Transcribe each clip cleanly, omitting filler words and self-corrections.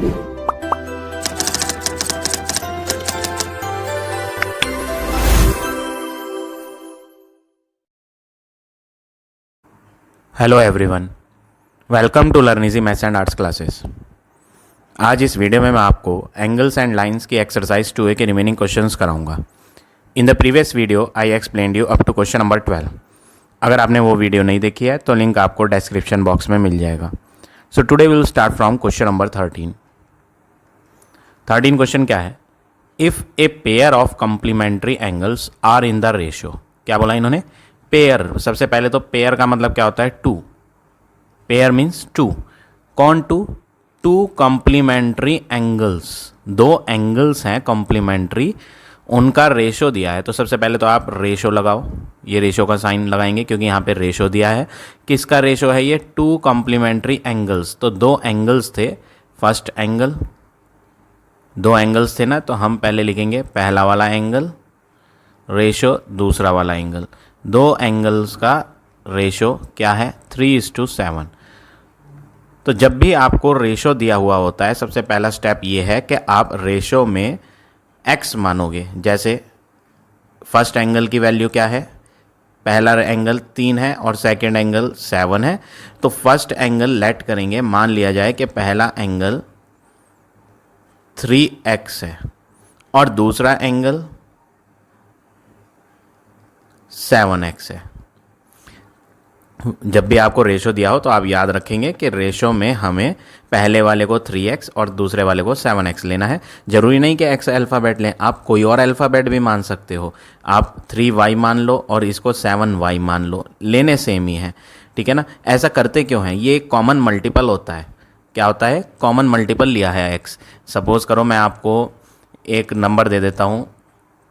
Hello everyone, welcome to learn easy maths and arts classes. आज इस video में मैं आपको एंगल्स एंड लाइंस की एक्सरसाइज 2A के रिमेनिंग क्वेश्चंस कराऊंगा। In the previous video I explained you up to question number 12। अगर आपने वो वीडियो नहीं देखी है तो लिंक आपको डिस्क्रिप्शन बॉक्स में मिल जाएगा। So today we will start from question number 13। 13 question क्या है? If a pair of complementary angles are in the ratio. क्या बोला इन्होंने? पेयर। सबसे पहले तो पेयर का मतलब क्या होता है? टू। Pair means two. कौन टू? Two complementary angles. दो एंगल्स हैं कॉम्प्लीमेंट्री, उनका रेशो दिया है। तो सबसे पहले तो आप रेशो लगाओ, ये रेशो का साइन लगाएंगे क्योंकि यहाँ पे रेशो दिया है। किसका रेशो है ये? Two complementary angles. तो दो एंगल्स थे, फर्स्ट एंगल, दो एंगल्स थे ना, तो हम पहले लिखेंगे पहला वाला एंगल रेशो दूसरा वाला एंगल। दो एंगल्स का रेशो क्या है? 3:7। तो जब भी आपको रेशो दिया हुआ होता है, सबसे पहला स्टेप ये है कि आप रेशो में x मानोगे। जैसे फर्स्ट एंगल की वैल्यू क्या है? पहला एंगल 3 है और सेकंड एंगल 7 है। तो फर्स्ट एंगल लेट करेंगे, मान लिया जाए कि पहला एंगल 3x है और दूसरा एंगल 7x है। जब भी आपको रेशो दिया हो तो आप याद रखेंगे कि रेशो में हमें पहले वाले को 3x और दूसरे वाले को 7x लेना है। ज़रूरी नहीं कि x अल्फ़ाबेट लें, आप कोई और अल्फ़ाबेट भी मान सकते हो। आप 3y मान लो और इसको 7y मान लो, लेने सेम ही है, ठीक है ना। ऐसा करते क्यों हैं? ये कॉमन मल्टीपल होता है। क्या होता है? कॉमन मल्टीपल लिया है x। सपोज़ करो मैं आपको एक नंबर दे देता हूँ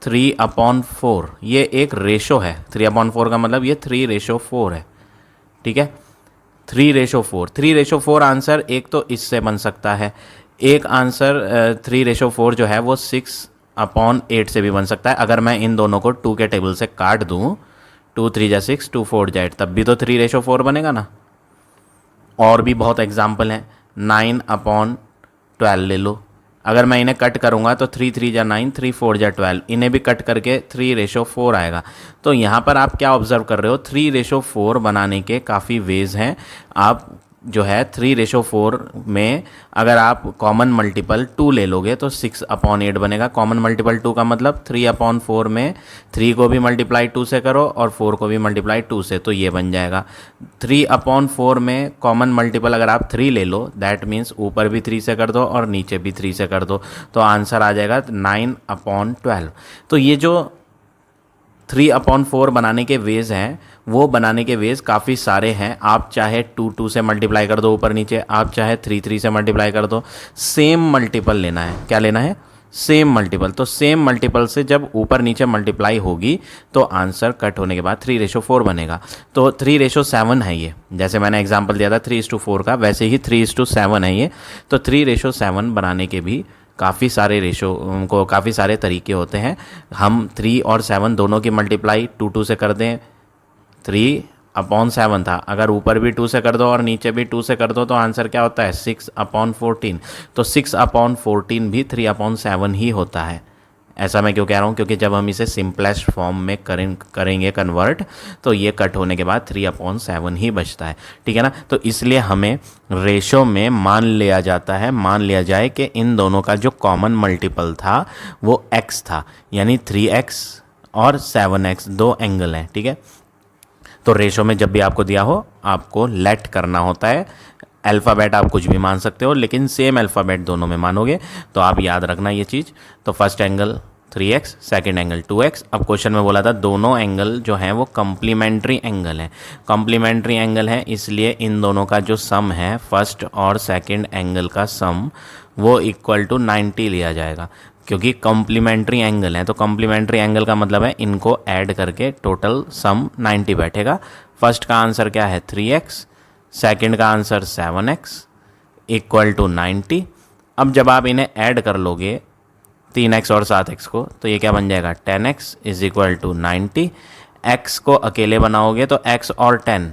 3/4। ये एक रेशो है। 3/4 का मतलब ये 3:4 है, ठीक है। 3:4। 3:4 आंसर एक तो इससे बन सकता है, एक आंसर 3:4 जो है वो 6/8 से भी बन सकता है। अगर मैं इन दोनों को 2 के टेबल से काट दूँ, 2 3 जा 6, 2 4 जा 8, तब भी तो 3:4 बनेगा ना। और भी बहुत एग्जाम्पल हैं। 9/12 ले लो, अगर मैं इन्हें कट करूंगा तो 3 3 जा 9, 3 4 जा 12, इन्हें भी कट करके 3:4 आएगा। तो यहाँ पर आप क्या ऑब्जर्व कर रहे हो? 3:4 बनाने के काफ़ी वेज हैं। आप जो है 3:4 में अगर आप कॉमन मल्टीपल 2 ले लोगे तो 6/8 बनेगा। कॉमन मल्टीपल 2 का मतलब 3/4 में 3 को भी मल्टीप्लाई 2 से करो और 4 को भी मल्टीप्लाई 2 से, तो ये बन जाएगा। 3/4 में कॉमन मल्टीपल अगर आप 3 ले लो, दैट मीन्स ऊपर भी 3 से कर दो और नीचे भी 3 से कर दो, तो आंसर आ जाएगा 9/12। तो ये जो 3/4 बनाने के वेज हैं, वो बनाने के वेज काफ़ी सारे हैं। आप चाहे 2 2 से मल्टीप्लाई कर दो ऊपर नीचे, आप चाहे 3 3 से मल्टीप्लाई कर दो। सेम मल्टीपल लेना है। क्या लेना है? Same multiple. तो सेम मल्टीपल से जब ऊपर नीचे मल्टीप्लाई होगी तो आंसर कट होने के बाद 3:4 बनेगा। तो 3:7 है ये। जैसे मैंने एग्जाम्पल दिया था 3:4 का, वैसे ही 3:7 है ये। तो 3:7 बनाने के भी काफ़ी सारे रेशो को काफ़ी सारे तरीके होते हैं। हम 3 और 7 दोनों की मल्टीप्लाई 2 2 से कर दें, 3/7 था, अगर ऊपर भी 2 से कर दो और नीचे भी 2 से कर दो तो आंसर क्या होता है? 6/14। तो 6/14 भी 3/7 ही होता है। ऐसा मैं क्यों कह रहा हूँ? क्योंकि जब हम इसे सिंपलेस्ट फॉर्म में करेंगे कन्वर्ट, तो ये कट होने के बाद 3/7 ही बचता है, ठीक है ना। तो इसलिए हमें रेशो में मान लिया जाता है, मान लिया जाए कि इन दोनों का जो कॉमन मल्टीपल था वो x था, यानी 3x और 7x दो एंगल हैं, ठीक है। तो रेशो में जब भी आपको दिया हो, आपको लेट करना होता है। अल्फ़ाबेट आप कुछ भी मान सकते हो, लेकिन सेम अल्फ़ाबेट दोनों में मानोगे, तो आप याद रखना ये चीज़। तो first angle 3x, second angle 2x। अब क्वेश्चन में बोला था दोनों एंगल जो हैं वो कम्प्लीमेंट्री एंगल हैं। कम्प्लीमेंट्री एंगल है, इसलिए इन दोनों का जो सम है, फर्स्ट और सेकेंड एंगल का सम, वो इक्वल टू 90 लिया जाएगा, क्योंकि कॉम्प्लीमेंट्री एंगल है। तो कॉम्प्लीमेंट्री एंगल का मतलब है इनको ऐड करके टोटल सम 90 बैठेगा। फर्स्ट का आंसर क्या है? 3x, सेकंड का आंसर 7x इक्वल टू 90। अब जब आप इन्हें ऐड कर लोगे 3x और 7x को, तो ये क्या बन जाएगा? 10x is equal to 90। x को अकेले बनाओगे तो x और 10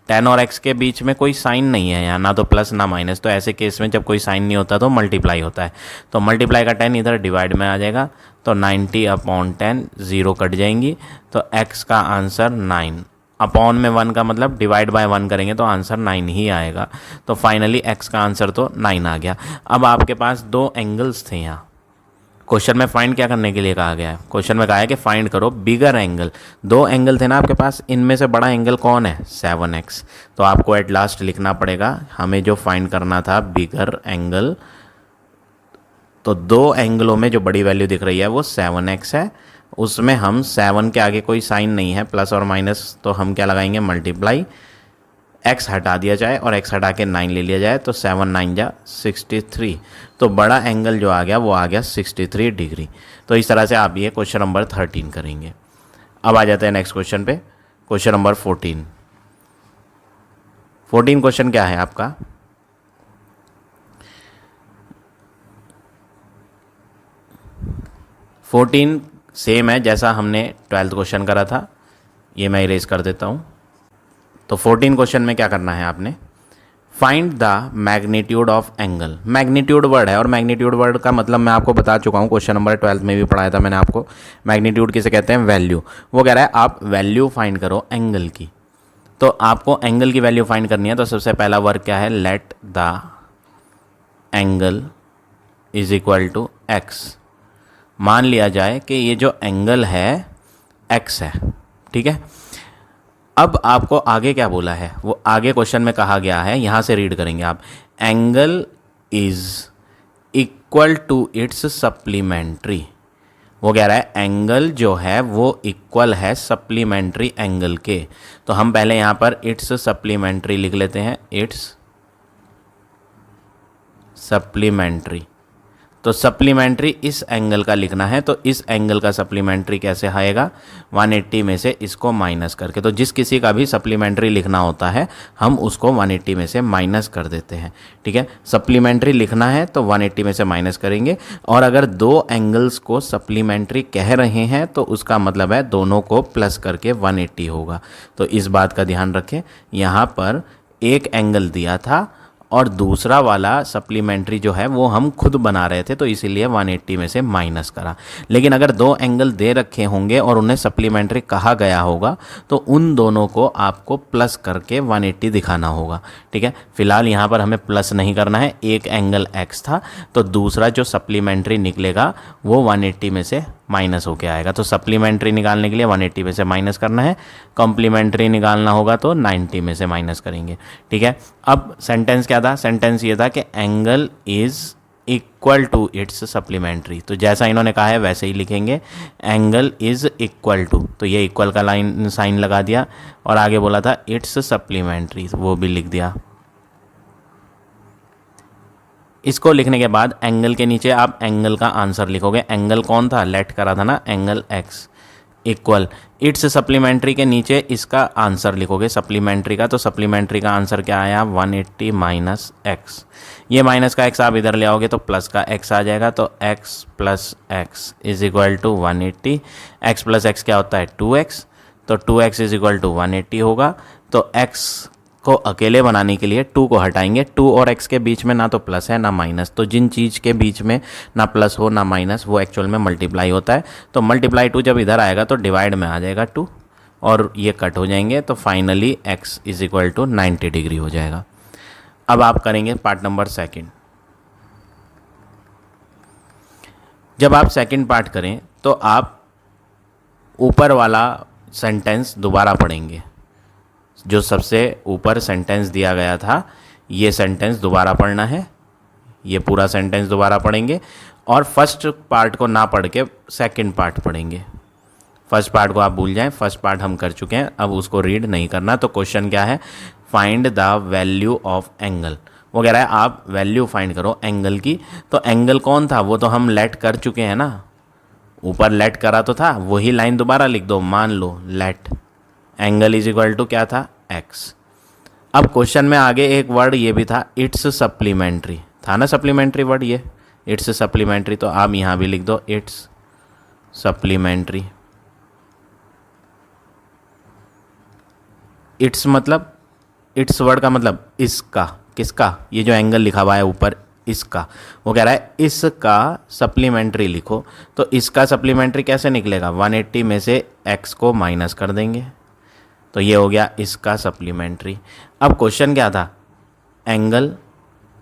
10 और x के बीच में कोई साइन नहीं है यहाँ, ना तो प्लस ना माइनस, तो ऐसे केस में जब कोई साइन नहीं होता तो मल्टीप्लाई होता है। तो मल्टीप्लाई का 10 इधर डिवाइड में आ जाएगा, तो 90/10 0 कट जाएंगी, तो x का आंसर 9। अपॉन में 1 का मतलब डिवाइड बाय 1 करेंगे तो आंसर 9 ही आएगा। तो फाइनली x का आंसर तो 9 आ गया। अब आपके पास दो एंगल्स थे यहाँ, क्वेश्चन में फाइंड क्या करने के लिए कहा गया है? क्वेश्चन में कहा है कि फाइंड करो बिगर एंगल। दो एंगल थे ना आपके पास, इनमें से बड़ा एंगल कौन है? 7x। तो आपको एट लास्ट लिखना पड़ेगा हमें जो फाइंड करना था बिगर एंगल। तो दो एंगलों में जो बड़ी वैल्यू दिख रही है वो 7x है, उसमें हम 7 के आगे कोई साइन नहीं है प्लस और माइनस, तो हम क्या लगाएंगे? मल्टीप्लाई। x हटा दिया जाए और x हटा के 9 ले लिया जाए, तो 7 9 जा 63। तो बड़ा एंगल जो आ गया वो आ गया 63 डिग्री। तो इस तरह से आप ये क्वेश्चन नंबर 13 करेंगे। अब आ जाते हैं नेक्स्ट क्वेश्चन पे, क्वेश्चन नंबर 14। 14 क्वेश्चन क्या है आपका? फोर्टीन सेम है जैसा हमने 12th क्वेश्चन करा था, ये मैं इरेज कर देता हूँ। तो 14 क्वेश्चन में क्या करना है आपने? Find the magnitude of angle. Magnitude word है, और मैग्नीट्यूड वर्ड का मतलब मैं आपको बता चुका हूँ, क्वेश्चन नंबर 12 में भी पढ़ाया था मैंने आपको। मैग्नीट्यूड किसे कहते हैं? वैल्यू। वो कह रहा है आप वैल्यू फाइंड करो एंगल की। तो आपको एंगल की वैल्यू फाइंड करनी है, तो सबसे पहला वर्क क्या है? Let the angle is equal to X. मान लिया जाए कि ये जो एंगल है x है, ठीक है। अब आपको आगे क्या बोला है? वो आगे क्वेश्चन में कहा गया है, यहां से रीड करेंगे आप। Angle is equal to its supplementary. वो कह रहा है एंगल जो है वो इक्वल है सप्लीमेंट्री एंगल के। तो हम पहले यहां पर इट्स सप्लीमेंट्री लिख लेते हैं, इट्स सप्लीमेंट्री। तो सप्लीमेंट्री इस एंगल का लिखना है, तो इस एंगल का सप्लीमेंट्री कैसे आएगा? 180 में से इसको माइनस करके। तो जिस किसी का भी सप्लीमेंट्री लिखना होता है हम उसको 180 में से माइनस कर देते हैं, ठीक है। सप्लीमेंट्री लिखना है तो 180 में से माइनस करेंगे, और अगर दो एंगल्स को सप्लीमेंट्री कह रहे हैं तो उसका मतलब है दोनों को प्लस करके 180 होगा। तो इस बात का ध्यान रखें, यहाँ पर एक एंगल दिया था और दूसरा वाला सप्लीमेंट्री जो है वो हम खुद बना रहे थे, तो इसीलिए 180 में से माइनस करा। लेकिन अगर दो एंगल दे रखे होंगे और उन्हें सप्लीमेंट्री कहा गया होगा तो उन दोनों को आपको प्लस करके 180 दिखाना होगा, ठीक है। फिलहाल यहाँ पर हमें प्लस नहीं करना है, एक एंगल x था तो दूसरा जो सप्लीमेंट्री निकलेगा वो 180 में से माइनस होके आएगा। तो सप्लीमेंट्री निकालने के लिए 180 में से माइनस करना है, कॉम्प्लीमेंट्री निकालना होगा तो 90 में से माइनस करेंगे, ठीक है। अब सेंटेंस क्या था? सेंटेंस ये था कि angle is equal to its supplementary. तो जैसा इन्होंने कहा है वैसे ही लिखेंगे, एंगल इज इक्वल टू, तो ये इक्वल का लाइन साइन लगा दिया, और आगे बोला था इट्स सप्लीमेंट्री, वो भी लिख दिया। इसको लिखने के बाद एंगल के नीचे आप एंगल का आंसर लिखोगे। एंगल कौन था? लेट करा था ना, angle x equal it's supplementary के नीचे इसका आंसर लिखोगे सप्लीमेंट्री का। तो सप्लीमेंट्री का आंसर क्या आया? 180 माइनस एक्स। ये माइनस का x आप इधर ले आओगे तो प्लस का x आ जाएगा, तो x plus X is equal to 180। x plus X क्या होता है? 2x। तो 2x इज इक्वल टू 180 होगा। तो x को अकेले बनाने के लिए 2 को हटाएंगे। 2 और x के बीच में ना तो प्लस है ना माइनस, तो जिन चीज़ के बीच में ना प्लस हो ना माइनस वो एक्चुअल में मल्टीप्लाई होता है। तो मल्टीप्लाई 2 जब इधर आएगा तो डिवाइड में आ जाएगा 2 और ये कट हो जाएंगे, तो finally x is equal to 90 degree हो जाएगा। अब आप करेंगे पार्ट नंबर सेकंड। जब आप सेकंड पार्ट करें तो आप ऊपर वाला सेंटेंस दोबारा पढ़ेंगे। जो सबसे ऊपर सेंटेंस दिया गया था ये सेंटेंस दोबारा पढ़ना है, ये पूरा सेंटेंस दोबारा पढ़ेंगे, और फर्स्ट पार्ट को ना पढ़ के सेकंड पार्ट पढ़ेंगे। फर्स्ट पार्ट को आप भूल जाएं, फर्स्ट पार्ट हम कर चुके हैं, अब उसको रीड नहीं करना। तो क्वेश्चन क्या है? Find the value of angle. वो कह रहा है आप वैल्यू फाइंड करो एंगल की। तो एंगल कौन था? वो तो हम लेट कर चुके हैं ना, ऊपर लेट करा तो था, वही लाइन दोबारा लिख दो। मान लो let angle is equal to क्या था? x। अब क्वेश्चन में आगे एक वर्ड ये भी था, इट्स सप्लीमेंट्री था ना, सप्लीमेंट्री वर्ड ये इट्स सप्लीमेंट्री, तो आप यहां भी लिख दो इट्स सप्लीमेंट्री। इट्स मतलब इट्स वर्ड का मतलब इसका, किसका, ये जो एंगल लिखा हुआ है ऊपर इसका, वो कह रहा है इसका सप्लीमेंट्री लिखो। तो इसका सप्लीमेंट्री कैसे निकलेगा, 180 में से x को माइनस कर देंगे, तो ये हो गया इसका सप्लीमेंट्री। अब क्वेश्चन क्या था, angle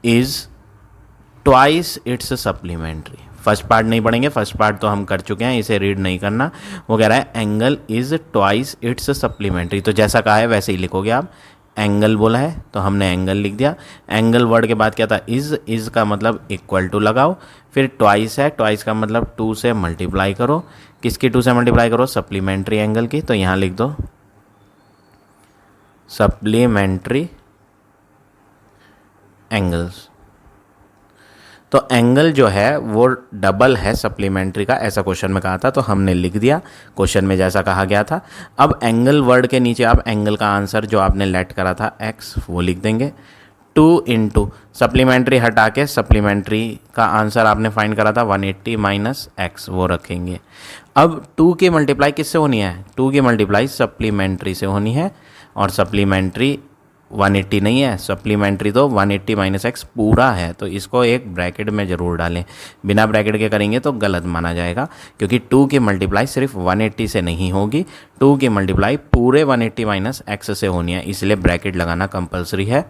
is twice its supplementary. First part नहीं पढ़ेंगे, फर्स्ट पार्ट तो हम कर चुके हैं, इसे रीड नहीं करना। वो कह रहा है angle is twice its supplementary, तो जैसा कहा है वैसे ही लिखोगे आप। एंगल बोला है तो हमने एंगल लिख दिया। एंगल वर्ड के बाद क्या था, इज का मतलब इक्वल टू लगाओ, फिर ट्वाइस है, ट्वाइस का मतलब 2 से मल्टीप्लाई करो। किसकी 2 से मल्टीप्लाई करो, सप्लीमेंट्री एंगल की, तो यहाँ लिख दो सप्लीमेंट्री एंगल्स। तो एंगल जो है वो डबल है सप्लीमेंट्री का, ऐसा क्वेश्चन में कहा था, तो हमने लिख दिया क्वेश्चन में जैसा कहा गया था। अब एंगल वर्ड के नीचे आप एंगल का आंसर जो आपने लेट करा था x, वो लिख देंगे। 2 इंटू सप्लीमेंट्री हटा के सप्लीमेंट्री का आंसर आपने फाइंड करा था 180 माइनस x, वो रखेंगे। अब 2 की मल्टीप्लाई किससे होनी है, 2 की मल्टीप्लाई सप्लीमेंट्री से होनी है, और सप्लीमेंट्री 180 नहीं है, सप्लीमेंट्री तो 180 माइनस एक्स पूरा है, तो इसको एक ब्रैकेट में ज़रूर डालें। बिना ब्रैकेट के करेंगे तो गलत माना जाएगा, क्योंकि 2 की मल्टीप्लाई सिर्फ 180 से नहीं होगी, 2 की मल्टीप्लाई पूरे 180 माइनस एक्स से होनी है, इसलिए ब्रैकेट लगाना कंपलसरी है।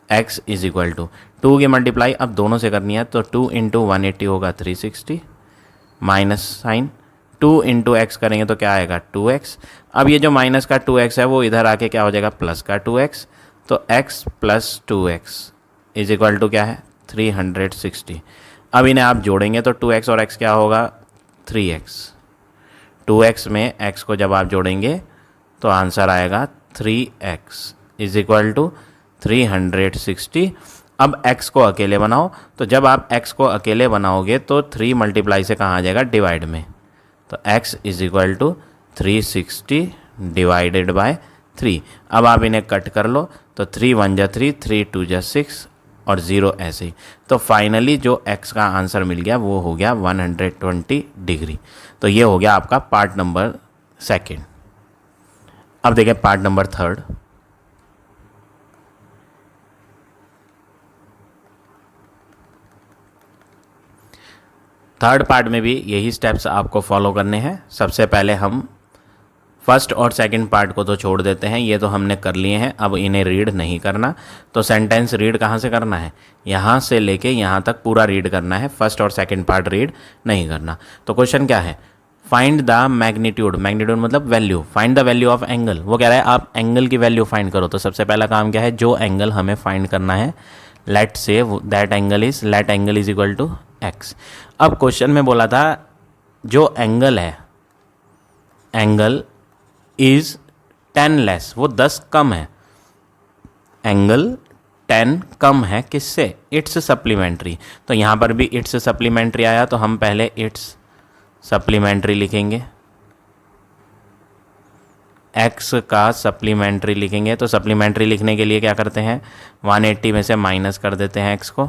x इज इक्वल टू 2 की मल्टीप्लाई अब दोनों से करनी है, तो 2 इंटू 180 होगा 360, माइनस साइन 2 इंटू एक्स करेंगे तो क्या आएगा 2x। अब ये जो माइनस का 2x है वो इधर आके क्या हो जाएगा प्लस का 2x, तो x plus 2x is equal to क्या है 360। अब इन्हें आप जोड़ेंगे तो 2x और x क्या होगा 3x। 2x में x को जब आप जोड़ेंगे तो आंसर आएगा 3x इज इक्वल टू 360। अब x को अकेले बनाओ, तो जब आप x को अकेले बनाओगे तो 3 मल्टीप्लाई से कहाँ आ जाएगा डिवाइड में, तो x is equal to 360 divided by 3। अब आप इन्हें कट कर लो, तो 3 1 जा 3, 3 2 जा 6 और 0 ऐसे ही। तो फाइनली जो x का आंसर मिल गया वो हो गया 120 डिग्री। तो ये हो गया आपका पार्ट नंबर 2। अब देखें पार्ट नंबर 3। थर्ड पार्ट में भी यही स्टेप्स आपको फॉलो करने हैं। सबसे पहले हम फर्स्ट और सेकंड पार्ट को तो छोड़ देते हैं, ये तो हमने कर लिए हैं, अब इन्हें रीड नहीं करना। तो सेंटेंस रीड कहाँ से करना है, यहाँ से लेके यहाँ तक पूरा रीड करना है, फर्स्ट और सेकंड पार्ट रीड नहीं करना। तो क्वेश्चन क्या है, फाइंड द मैग्नीट्यूड, मैग्नीट्यूड मतलब value, find the value of angle. वो कह रहा है आप एंगल की वैल्यू फाइंड करो। तो सबसे पहला काम क्या है, जो एंगल हमें फाइंड करना है, let say that angle is equal to x। अब क्वेश्चन में बोला था जो एंगल है, एंगल इज 10 लेस, वो 10 कम है, एंगल 10 कम है किससे, इट्स सप्लीमेंट्री। तो यहाँ पर भी इट्स सप्लीमेंट्री आया, तो हम पहले इट्स सप्लीमेंट्री लिखेंगे, x का सप्लीमेंट्री लिखेंगे। तो सप्लीमेंट्री लिखने के लिए क्या करते हैं, 180 में से माइनस कर देते हैं x को,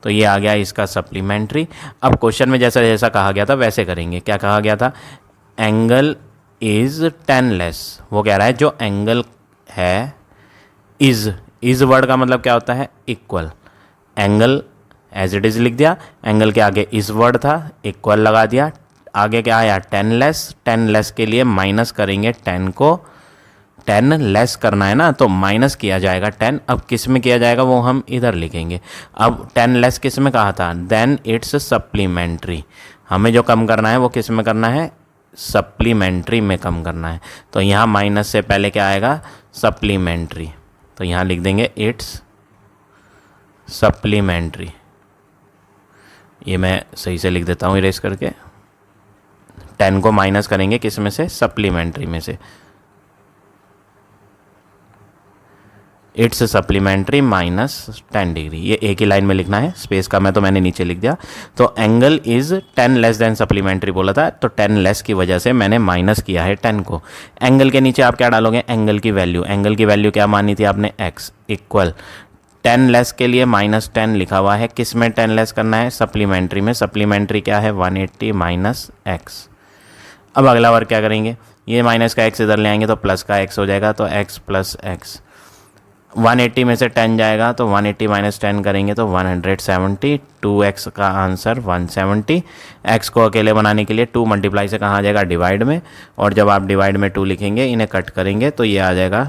तो ये आ गया इसका सप्लीमेंट्री। अब क्वेश्चन में जैसा जैसा कहा गया था वैसे करेंगे। क्या कहा गया था, एंगल इज 10 लेस। वो कह रहा है जो एंगल है, इज वर्ड का मतलब क्या होता है, equal. Angle as it is लिख दिया, एंगल के आगे इज वर्ड था, इक्वल लगा दिया, आगे क्या आया 10 लेस। 10 लेस के लिए माइनस करेंगे 10 को, 10 लेस करना है ना, तो माइनस किया जाएगा 10। अब किस में किया जाएगा वो हम इधर लिखेंगे। अब 10 लेस किस में कहा था, देन इट्स सप्लीमेंट्री। हमें जो कम करना है वो किस में करना है, सप्लीमेंट्री में कम करना है। तो यहाँ माइनस से पहले क्या आएगा, सप्लीमेंट्री। तो यहाँ लिख देंगे इट्स सप्लीमेंट्री। ये मैं सही से लिख देता हूँ इरेज करके। 10 को माइनस करेंगे किस में से, सप्लीमेंट्री में से। इट्स सप्लीमेंट्री माइनस 10 डिग्री, ये एक ही लाइन में लिखना है, स्पेस का मैं तो मैंने नीचे लिख दिया। तो angle is 10 less than supplementary बोला था, तो 10 लेस की वजह से मैंने माइनस किया है 10 को। एंगल के नीचे आप क्या डालोगे, एंगल की वैल्यू। एंगल की वैल्यू क्या मानी थी आपने, x इक्वल 10 लेस के लिए माइनस 10 लिखा हुआ है, किस में 10 लेस करना है, सप्लीमेंट्री में। सप्लीमेंट्री क्या है 180 माइनस x। अब अगला वर्क क्या करेंगे, ये माइनस का x इधर ले आएंगे तो प्लस का x हो जाएगा, तो x प्लस x। 180 में से 10 जाएगा तो 180 माइनस 10 करेंगे तो 170। 2x का आंसर 170। x को अकेले बनाने के लिए 2 मल्टीप्लाई से कहाँ आ जाएगा, डिवाइड में, और जब आप डिवाइड में 2 लिखेंगे, इन्हें कट करेंगे तो ये आ जाएगा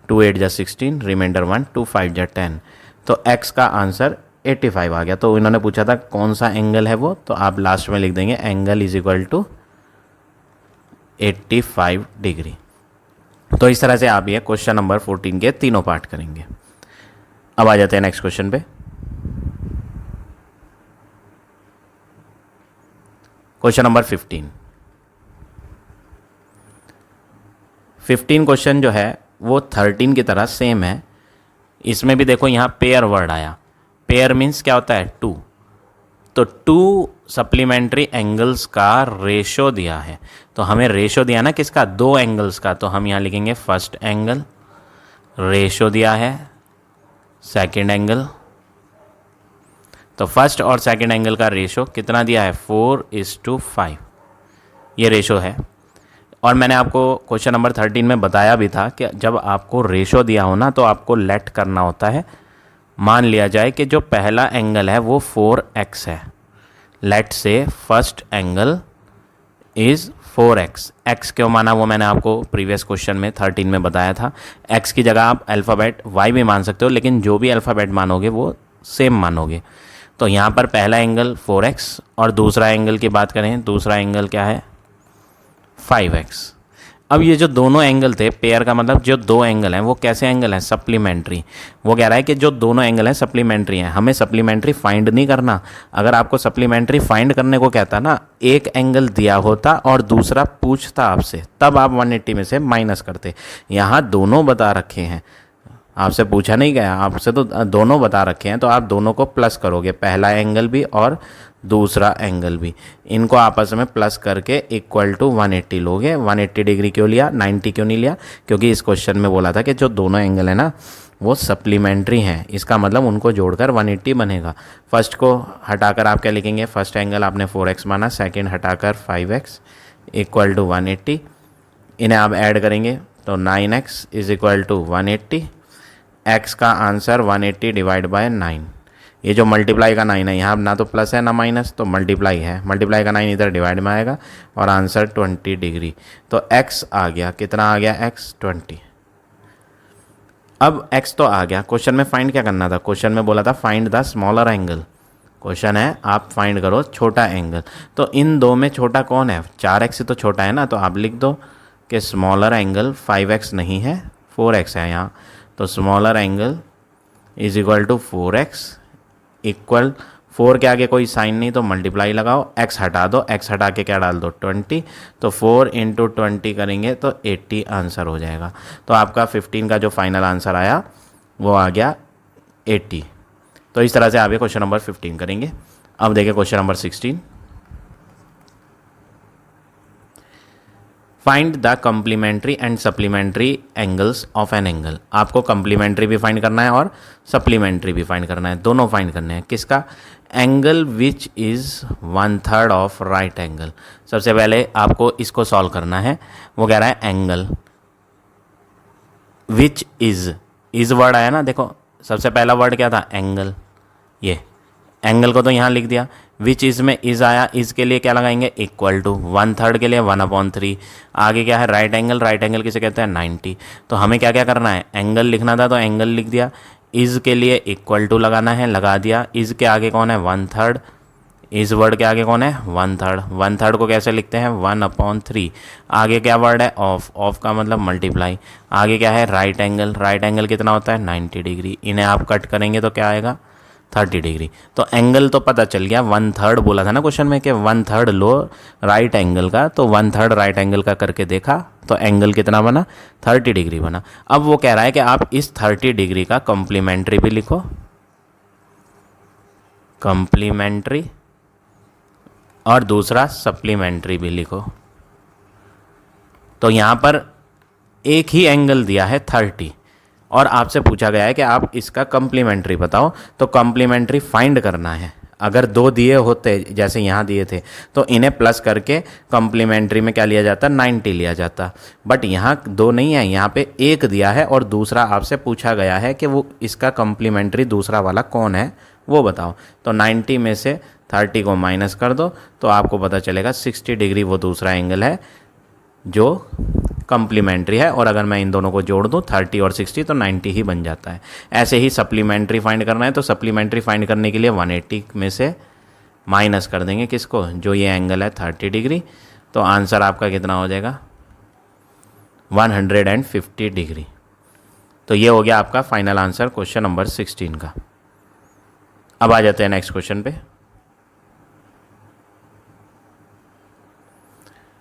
2 8 जा 16, रिमाइंडर 1, 2 5 जा 10। तो x का आंसर 85 आ गया। तो इन्होंने पूछा था कौन सा एंगल है वो, तो आप लास्ट में लिख देंगे angle is equal to 85 degree. तो इस तरह से आप ये क्वेश्चन नंबर 14 के तीनों पार्ट करेंगे। अब आ जाते हैं नेक्स्ट क्वेश्चन पे। क्वेश्चन नंबर 15 क्वेश्चन जो है वो 13 की तरह सेम है। इसमें भी देखो यहाँ पेयर वर्ड आया। पेयर मीन्स क्या होता है, 2। तो 2 सप्लीमेंट्री एंगल्स का रेशो दिया है। तो हमें रेशो दिया ना किसका, 2 एंगल्स का। तो हम यहाँ लिखेंगे फर्स्ट एंगल, रेशो दिया है सेकंड एंगल। तो फर्स्ट और सेकंड एंगल का रेशो कितना दिया है, 4:5। ये रेशो है। और मैंने आपको क्वेश्चन नंबर 13 में बताया भी था कि जब आपको रेशो दिया हो ना तो आपको लेट करना होता है। मान लिया जाए कि जो पहला एंगल है वो 4x है। लेट से first angle is 4x। x क्यों माना वो मैंने आपको प्रीवियस क्वेश्चन में 13 में बताया था। x की जगह आप अल्फ़ाबेट y भी मान सकते हो, लेकिन जो भी अल्फ़ाबेट मानोगे वो सेम मानोगे। तो यहाँ पर पहला एंगल 4x और दूसरा एंगल की बात करें, दूसरा एंगल क्या है, 5x। अब ये जो दोनों एंगल थे, पेयर का मतलब जो 2 एंगल हैं वो कैसे एंगल हैं, सप्लीमेंट्री। वो कह रहा है कि जो दोनों एंगल हैं सप्लीमेंट्री हैं, हमें सप्लीमेंट्री फाइंड नहीं करना। अगर आपको सप्लीमेंट्री फाइंड करने को कहता ना, एक एंगल दिया होता और दूसरा पूछता आपसे, तब आप 180 में से माइनस करते। यहाँ दोनों बता रखे हैं, आपसे पूछा नहीं गया, आपसे तो दोनों बता रखे हैं, तो आप दोनों को प्लस करोगे, पहला एंगल भी और दूसरा एंगल भी। इनको आपस में प्लस करके इक्वल टू 180 लोगे। 180 डिग्री क्यों लिया, 90 क्यों नहीं लिया, क्योंकि इस क्वेश्चन में बोला था कि जो दोनों एंगल है ना वो सप्लीमेंट्री हैं। इसका मतलब उनको जोड़कर 180 बनेगा। फर्स्ट को हटाकर आप क्या लिखेंगे, फर्स्ट एंगल आपने 4x माना, सेकेंड हटाकर 5x इक्वल टू 180। इन्हें आप ऐड करेंगे तो 9x is equal to 180। x का आंसर 180 डिवाइड बाय 9। ये जो मल्टीप्लाई का 9 है, यहाँ ना तो प्लस है ना माइनस, तो मल्टीप्लाई है। मल्टीप्लाई का 9 इधर डिवाइड में आएगा और आंसर 20 डिग्री। तो x आ गया, कितना आ गया, x 20। अब x तो आ गया, क्वेश्चन में फाइंड क्या करना था, क्वेश्चन में बोला था find the smaller angle. Question है आप फाइंड करो छोटा एंगल। तो इन दो में छोटा कौन है, 4x से तो छोटा है ना, तो आप लिख दो कि स्मॉलर एंगल 5x नहीं है, 4x है यहाँ। तो smaller angle is equal to 4x equal 4 के आगे कोई साइन नहीं तो मल्टीप्लाई लगाओ, x हटा दो, x हटा के क्या डाल दो 20। तो 4 इंटू 20 करेंगे तो 80 आंसर हो जाएगा। तो आपका 15 का जो फाइनल आंसर आया वो आ गया 80। तो इस तरह से आप ये क्वेश्चन नंबर 15 करेंगे। अब देखिए question number 16। Find the complementary and supplementary angles of an angle. आपको कम्प्लीमेंट्री भी फाइंड करना है और सप्लीमेंट्री भी फाइंड करना है, दोनों फाइंड करने हैं। किसका, angle which is 1/3 of right angle. सबसे पहले आपको इसको सॉल्व करना है। वो कह रहा है एंगल विच इज़ वर्ड आया ना, देखो सबसे पहला वर्ड क्या था, एंगल। ये एंगल को तो यहाँ लिख दिया, विच इज़ में इज़ आया, इज़ के लिए क्या लगाएंगे, इक्वल टू, 1/3 के लिए 1/3। आगे क्या है, राइट एंगल, राइट एंगल किसे कहते हैं, 90। तो हमें क्या क्या करना है, एंगल लिखना था तो एंगल लिख दिया, इज़ के लिए इक्वल टू लगाना है, लगा दिया। इज़ के आगे कौन है, 1/3। इस वर्ड के आगे कौन है, 1/3। 1/3 को कैसे लिखते हैं, 1/3। आगे क्या वर्ड है, ऑफ का मतलब मल्टीप्लाई। आगे क्या है, राइट एंगल, राइट एंगल कितना होता है, 90 डिग्री। इन्हें आप कट करेंगे तो क्या आएगा, 30 डिग्री। तो एंगल तो पता चल गया, 1/3 बोला था ना क्वेश्चन में कि 1/3 लो राइट एंगल का, तो 1/3 राइट एंगल का करके देखा तो एंगल कितना बना, 30 डिग्री बना। अब वो कह रहा है कि आप इस 30 डिग्री का कॉम्प्लीमेंट्री भी लिखो, कॉम्प्लीमेंट्री, और दूसरा सप्लीमेंट्री भी लिखो। तो यहाँ पर एक ही एंगल दिया है 30 और आपसे पूछा गया है कि आप इसका कॉम्प्लीमेंट्री बताओ। तो कॉम्प्लीमेंट्री फाइंड करना है। अगर 2 दिए होते जैसे यहाँ दिए थे तो इन्हें प्लस करके कॉम्प्लीमेंट्री में क्या लिया जाता, 90 लिया जाता। बट यहाँ 2 नहीं है, यहाँ पे 1 दिया है और दूसरा आपसे पूछा गया है कि वो इसका कॉम्प्लीमेंट्री दूसरा वाला कौन है वो बताओ। तो 90 में से 30 को माइनस कर दो तो आपको पता चलेगा 60 डिग्री वो दूसरा एंगल है जो कॉम्प्लीमेंट्री है। और अगर मैं इन दोनों को जोड़ दूं 30 और 60 तो 90 ही बन जाता है। ऐसे ही सप्लीमेंट्री फाइंड करना है तो सप्लीमेंट्री फाइंड करने के लिए 180 में से माइनस कर देंगे किसको, जो ये एंगल है 30 डिग्री। तो आंसर आपका कितना हो जाएगा 150 डिग्री। तो ये हो गया आपका फाइनल आंसर क्वेश्चन नंबर 16 का। अब आ जाते हैं नेक्स्ट क्वेश्चन पे।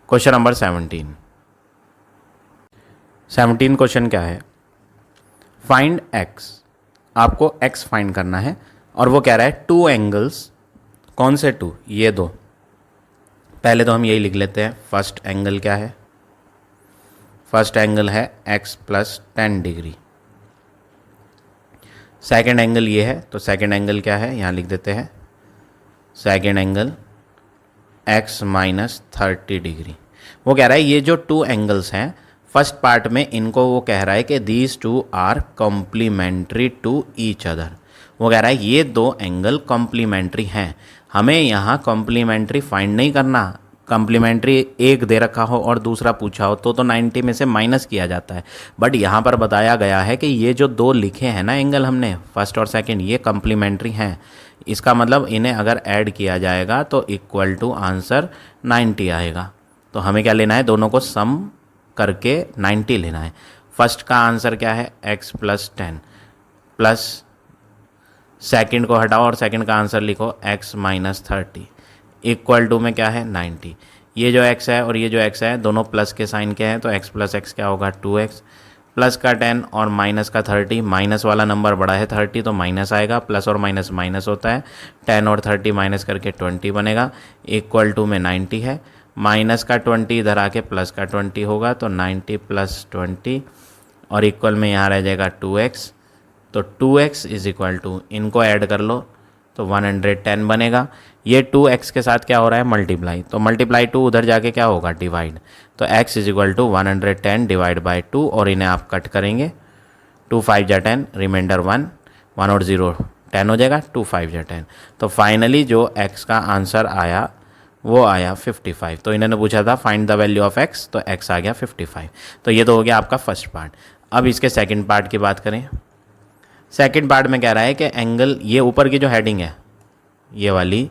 क्वेश्चन नंबर 17 क्वेश्चन क्या है, फाइंड x। आपको x फाइंड करना है और वो कह रहा है 2 एंगल्स। कौन से 2, ये 2। पहले तो हम यही लिख लेते हैं, फर्स्ट एंगल क्या है, फर्स्ट एंगल है x plus 10 degree. Second angle ये है तो सेकेंड एंगल क्या है, यहाँ लिख देते हैं second angle x minus 30 degree. वो कह रहा है ये जो 2 एंगल्स हैं फर्स्ट पार्ट में इनको वो कह रहा है कि these 2 are complementary to each other. वो कह रहा है ये 2 एंगल कॉम्प्लीमेंट्री हैं। हमें यहाँ कॉम्प्लीमेंट्री फाइंड नहीं करना, कॉम्प्लीमेंट्री एक दे रखा हो और दूसरा पूछा हो तो 90 में से माइनस किया जाता है। बट यहाँ पर बताया गया है कि ये जो 2 लिखे हैं ना एंगल हमने फर्स्ट और सेकंड, ये कॉम्प्लीमेंट्री हैं। इसका मतलब इन्हें अगर ऐड किया जाएगा तो इक्वल टू आंसर 90 आएगा। तो हमें क्या लेना है, दोनों को सम करके 90 लेना है। फर्स्ट का आंसर क्या है x प्लस 10 प्लस सेकेंड को हटाओ और सेकेंड का आंसर लिखो x माइनस 30 इक्वल टू में क्या है 90। ये जो x है और ये जो x है दोनों प्लस के साइन के हैं तो x प्लस x क्या होगा 2x प्लस का 10 और माइनस का 30। माइनस वाला नंबर बड़ा है 30 तो माइनस आएगा, प्लस और माइनस माइनस होता है, 10 और 30 माइनस करके 20 बनेगा इक्वल टू में 90 है। माइनस का 20 इधर आके प्लस का 20 होगा तो 90 प्लस 20 और इक्वल में यहाँ रह जाएगा 2x। तो 2x इज इक्वल टू, इनको ऐड कर लो तो 110 बनेगा। ये 2x के साथ क्या हो रहा है मल्टीप्लाई, तो मल्टीप्लाई 2 उधर जाके क्या होगा डिवाइड। तो x is equal to 110 divide by 2 और इन्हें आप कट करेंगे 2 5 जा 10 रिमाइंडर 1 1 और 0 10 हो जाएगा 2 5 जा 10। तो फाइनली जो x का आंसर आया वो आया 55। तो इन्होंने पूछा था find the value of x तो x आ गया 55। तो ये तो हो गया आपका फर्स्ट पार्ट। अब इसके सेकंड पार्ट की बात करें। सेकंड पार्ट में कह रहा है कि एंगल, ये ऊपर की जो हेडिंग है ये वाली,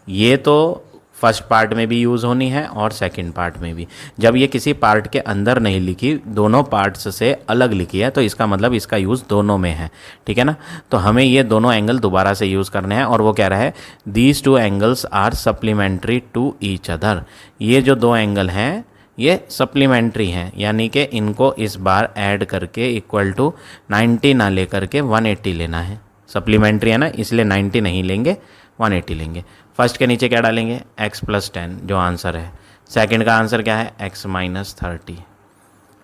ये तो फर्स्ट पार्ट में भी यूज़ होनी है और सेकंड पार्ट में भी। जब ये किसी पार्ट के अंदर नहीं लिखी, दोनों पार्ट्स से अलग लिखी है तो इसका मतलब इसका यूज़ दोनों में है, ठीक है ना। तो हमें ये दोनों एंगल दोबारा से यूज़ करने हैं और वो कह रहा है these 2 angles are supplementary to each other. ये जो 2 एंगल हैं ये सप्लीमेंट्री हैं, यानी कि इनको इस बार ऐड करके इक्वल टू 90 ना लेकर के 180 लेना है। सप्लीमेंट्री है ना इसलिए 90 नहीं लेंगे 180 लेंगे। फर्स्ट के नीचे क्या डालेंगे x प्लस 10 जो आंसर है। सेकंड का आंसर क्या है x माइनस 30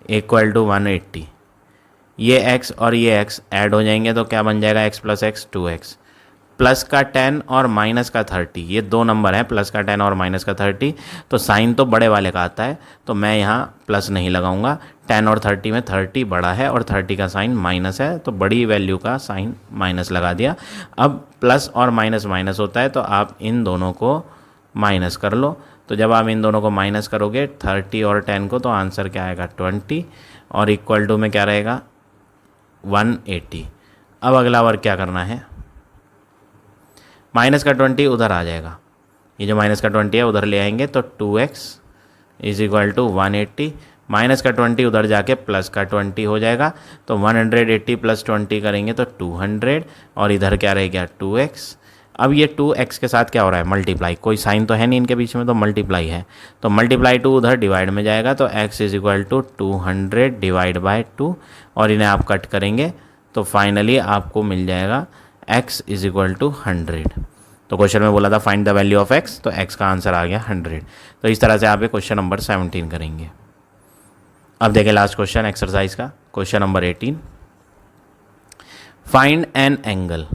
इक्वल टू 180। ये x और ये x ऐड हो जाएंगे तो क्या बन जाएगा x plus x 2x plus का 10 और माइनस का 30। ये 2 नंबर हैं प्लस का 10 और माइनस का 30। तो साइन तो बड़े वाले का आता है तो मैं यहाँ प्लस नहीं लगाऊंगा। 10 और 30 में 30 बड़ा है और 30 का साइन माइनस है तो बड़ी वैल्यू का साइन माइनस लगा दिया। अब प्लस और माइनस माइनस होता है तो आप इन दोनों को माइनस कर लो। तो जब आप इन दोनों को माइनस करोगे 30 और 10 को तो आंसर क्या आएगा 20 और इक्वल टू में क्या रहेगा 180। अब अगला वर्क क्या करना है, माइनस का 20 उधर आ जाएगा, ये जो माइनस का 20 है उधर ले आएंगे तो 2x is equal to 180। Minus का 20 उधर जाके प्लस का 20 हो जाएगा तो 180 प्लस 20 करेंगे तो 200 और इधर क्या रह गया 2x। अब ये 2x के साथ क्या हो रहा है मल्टीप्लाई, कोई साइन तो है नहीं इनके बीच में तो मल्टीप्लाई है तो मल्टीप्लाई 2 उधर डिवाइड में जाएगा तो x is equal to 200 divide by 2 और इन्हें आप कट करेंगे तो फाइनली आपको मिल जाएगा x इज इक्वल टू 100। तो क्वेश्चन में बोला था find the value of x तो x का आंसर आ गया 100। तो इस तरह से आप ये क्वेश्चन नंबर 17 करेंगे। अब देखें लास्ट क्वेश्चन एक्सरसाइज का, question number 18 find an angle.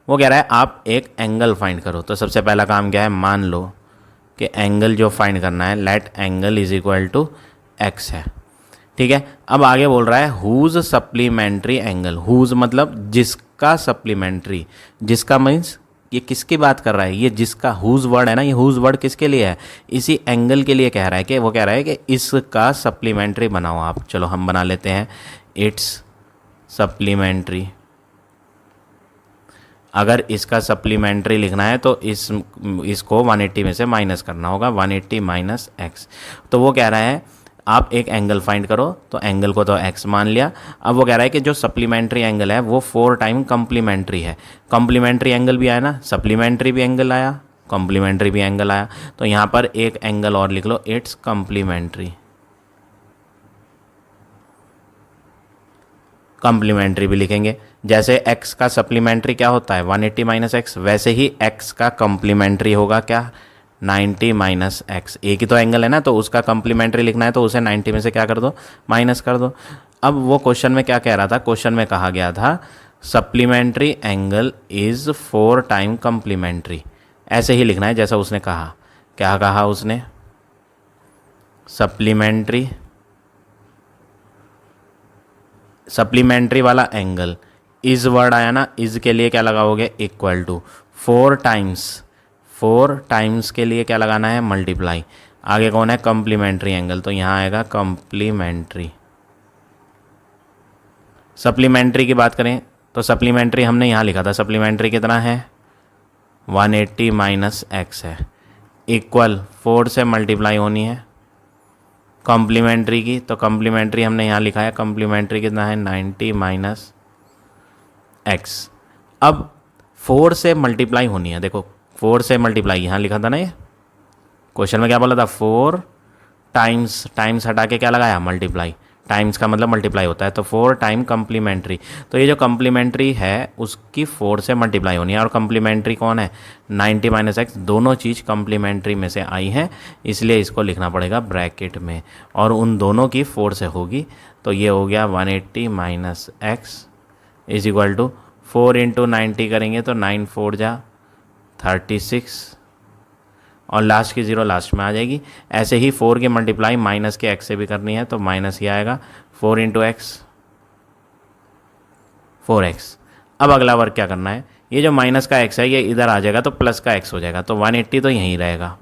वो कह रहा है आप एक एंगल फाइंड करो। तो सबसे पहला काम क्या है, मान लो कि एंगल जो फाइंड करना है let angle is equal to X है, ठीक है। अब आगे बोल रहा है हुज सप्लीमेंट्री एंगल, हुज मतलब जिसका सप्लीमेंट्री, जिसका मीन्स ये किसकी बात कर रहा है, ये जिसका हुज वर्ड है ना, ये हुज वर्ड किसके लिए है, इसी एंगल के लिए कह रहा है कि वो कह रहा है कि इसका सप्लीमेंट्री बनाओ आप। चलो हम बना लेते हैं इट्स सप्लीमेंट्री। अगर इसका सप्लीमेंट्री लिखना है तो इसको 180 में से माइनस करना होगा, 180 माइनस एक्स। तो वो कह रहा है आप एक एंगल फाइंड करो, तो एंगल को तो x मान लिया। अब वो कह रहा है कि जो सप्लीमेंट्री एंगल है वो 4 टाइम कम्प्लीमेंट्री है। कम्प्लीमेंट्री एंगल भी आया ना, सप्लीमेंट्री भी एंगल आया, कम्प्लीमेंट्री भी एंगल आया, तो यहाँ पर एक एंगल और लिख लो, इट्स कम्प्लीमेंट्री। कम्प्लीमेंट्री भी लिखेंगे, जैसे x का सप्लीमेंट्री क्या होता है 180 माइनस एक्स, वैसे ही x का कम्प्लीमेंट्री होगा क्या 90 माइनस एक्स। एक ही तो एंगल है ना, तो उसका कम्प्लीमेंट्री लिखना है तो उसे 90 में से क्या कर दो, माइनस कर दो। अब वो क्वेश्चन में क्या कह रहा था, क्वेश्चन में कहा गया था supplementary angle is 4 time complementary, ऐसे ही लिखना है जैसा उसने कहा। क्या कहा उसने, सप्लीमेंट्री वाला एंगल, इज वर्ड आया ना, इज के लिए क्या लगाओगे इक्वल टू 4 टाइम्स के लिए क्या लगाना है मल्टीप्लाई। आगे कौन है कम्प्लीमेंट्री एंगल, तो यहाँ आएगा कम्प्लीमेंट्री। सप्लीमेंट्री की बात करें तो सप्लीमेंट्री हमने यहाँ लिखा था, सप्लीमेंट्री कितना है 180 माइनस एक्स है, इक्वल 4 से मल्टीप्लाई होनी है कॉम्प्लीमेंट्री की। तो कॉम्प्लीमेंट्री हमने यहाँ लिखा है, कॉम्प्लीमेंट्री कितना है 90 माइनस एक्स। अब 4 से मल्टीप्लाई होनी है, देखो 4 से मल्टीप्लाई यहाँ लिखा था ना, ये क्वेश्चन में क्या बोला था 4 टाइम्स हटा के क्या लगाया मल्टीप्लाई, टाइम्स का मतलब मल्टीप्लाई होता है, तो 4 टाइम कम्प्लीमेंट्री। तो ये जो कम्प्लीमेंट्री है उसकी 4 से मल्टीप्लाई होनी है, और कम्प्लीमेंट्री कौन है 90 माइनस एक्स, दोनों चीज़ कम्प्लीमेंट्री में से आई हैं, इसलिए इसको लिखना पड़ेगा ब्रैकेट में, और उन दोनों की 4 से होगी। तो ये हो गया 180 minus X is equal to 4 into 90 करेंगे तो 9 4 जा 36, और लास्ट की 0 लास्ट में आ जाएगी। ऐसे ही 4 की मल्टीप्लाई माइनस के एक्स से भी करनी है, तो माइनस ही आएगा 4 इंटू एक्स 4x। अब अगला वर्क क्या करना है, ये जो माइनस का x है ये इधर आ जाएगा तो प्लस का x हो जाएगा, तो 180 तो यहीं रहेगा,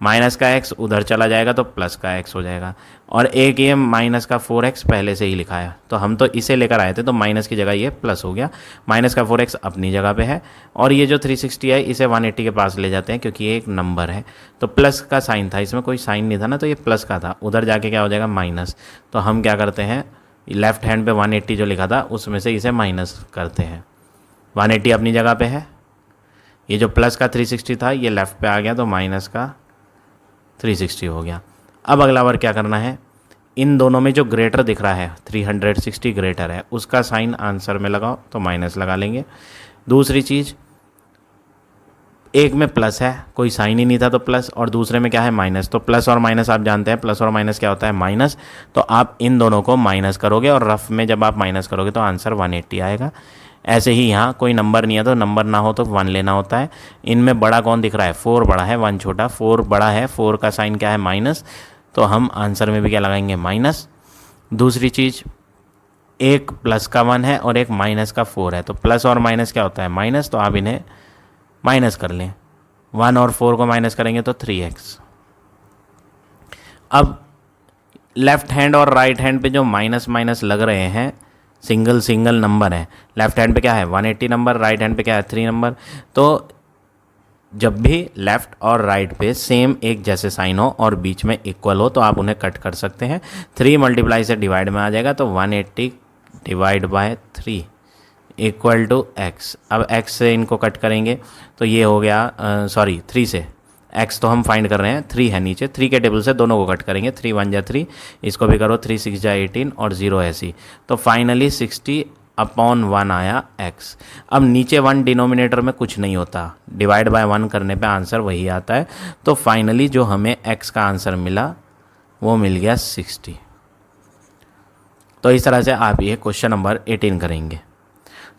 माइनस का x उधर चला जाएगा तो प्लस का x हो जाएगा, और एक ये माइनस का 4x पहले से ही लिखा है, तो हम तो इसे लेकर आए थे, तो माइनस की जगह ये प्लस हो गया, माइनस का 4x अपनी जगह पे है, और ये जो 360 है इसे 180 के पास ले जाते हैं क्योंकि ये एक नंबर है, तो प्लस का साइन था, इसमें कोई साइन नहीं था ना, तो ये प्लस का था, उधर जाके क्या हो जाएगा माइनस। तो हम क्या करते हैं लेफ्ट हैंड पे 180 जो लिखा था उसमें से इसे माइनस करते हैं, 180 अपनी जगह पे है, ये जो प्लस का 360 था ये लेफ्ट पे आ गया तो माइनस का 360 हो गया। अब अगला वर्क क्या करना है, इन दोनों में जो ग्रेटर दिख रहा है 360 ग्रेटर है उसका साइन आंसर में लगाओ, तो माइनस लगा लेंगे। दूसरी चीज़ एक में प्लस है कोई साइन ही नहीं था तो प्लस, और दूसरे में क्या है माइनस, तो प्लस और माइनस आप जानते हैं प्लस और माइनस क्या होता है माइनस, तो आप इन दोनों को माइनस करोगे और रफ में जब आप माइनस करोगे तो आंसर 180 आएगा। ऐसे ही यहाँ कोई नंबर नहीं है तो नंबर ना हो तो 1 लेना होता है। इनमें बड़ा कौन दिख रहा है 4 बड़ा है 1 छोटा, 4 बड़ा है, 4 का साइन क्या है माइनस, तो हम आंसर में भी क्या लगाएंगे माइनस। दूसरी चीज़ एक प्लस का 1 है और एक माइनस का 4 है, तो प्लस और माइनस क्या होता है माइनस, तो आप इन्हें माइनस कर लें, 1 और 4 को माइनस करेंगे तो 3x। अब लेफ्ट हैंड और राइट हैंड पे जो माइनस माइनस लग रहे हैं सिंगल नंबर है, लेफ्ट हैंड पे क्या है 180 नंबर, राइट हैंड पे क्या है 3 नंबर, तो जब भी लेफ्ट और राइट पे सेम एक जैसे साइन हो और बीच में इक्वल हो तो आप उन्हें कट कर सकते हैं। 3 मल्टीप्लाई से डिवाइड में आ जाएगा, तो 180 divide by 3 equal to x। अब x से इनको कट करेंगे तो ये हो गया 3 से, x तो हम फाइंड कर रहे हैं 3 है नीचे, 3 के टेबल से दोनों को कट करेंगे, 3 1 जा 3, इसको भी करो 3 6 जा 18 और 0 ऐसी, तो फाइनली 60/1 आया x। अब नीचे 1 डिनोमिनेटर में कुछ नहीं होता, डिवाइड बाय 1 करने पे आंसर वही आता है, तो फाइनली जो हमें x का आंसर मिला वो मिल गया 60। तो इस तरह से आप ये क्वेश्चन नंबर 18 करेंगे।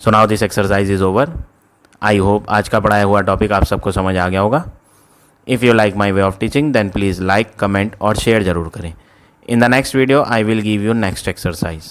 So now this exercise is over. I hope आज का पढ़ाया हुआ टॉपिक आप सबको समझ आ गया होगा। If you like my way of teaching then please like, comment और शेयर ज़रूर करें। In the next video I will give you next exercise.